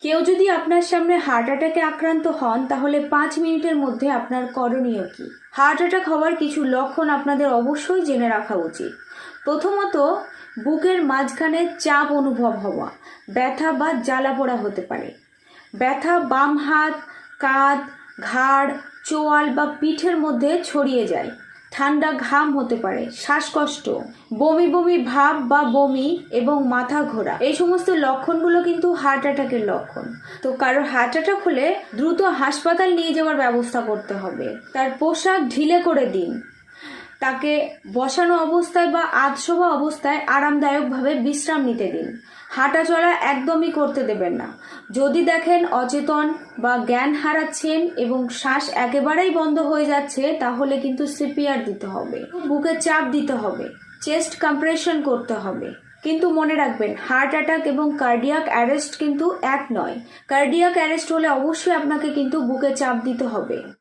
কেউ যদি আপনার সামনে হার্ট অ্যাটাকে আক্রান্ত হন তাহলে 5 মিনিটের মধ্যে আপনার করণীয় কি? হার্ট অ্যাটাক হওয়ার কিছু লক্ষণ আপনাদের অবশ্যই জেনে রাখা উচিত। প্রথমত, বুকের মাঝখানে চাপ অনুভব হওয়া, ব্যথা বা জ্বালা পোড়া হতে পারে। ব্যথা বাম হাত, কাঁধ, ঘাড়, চোয়াল বা পিঠের মধ্যে ছড়িয়ে যায়। ঠান্ডা ঘাম হতে পারে, শ্বাসকষ্ট, বমি বমি ভাব বা বমি এবং মাথা ঘোরা, এই সমস্ত লক্ষণগুলো কিন্তু হার্ট অ্যাটাকের লক্ষণ। তো কারোর হার্ট অ্যাটাক হলে দ্রুত হাসপাতাল নিয়ে যাওয়ার ব্যবস্থা করতে হবে। তার পোশাক ঢিলে করে দিন। তাকে বসানো অবস্থায় বা আধশোয়া অবস্থায় আরামদায়কভাবে বিশ্রাম নিতে দিন। হাঁটা চলা একদমই করতে দেবেন না। যদি দেখেন অচেতন বা জ্ঞান হারাচ্ছেন এবং শ্বাস একেবারেই বন্ধ হয়ে যাচ্ছে তাহলে কিন্তু সিপিআর দিতে হবে, বুকে চাপ দিতে হবে, চেস্ট কম্প্রেশন করতে হবে। কিন্তু মনে রাখবেন, হার্ট অ্যাটাক এবং কার্ডিয়াক অ্যারেস্ট কিন্তু এক নয়। কার্ডিয়াক অ্যারেস্ট হলে অবশ্যই আপনাকে কিন্তু বুকে চাপ দিতে হবে।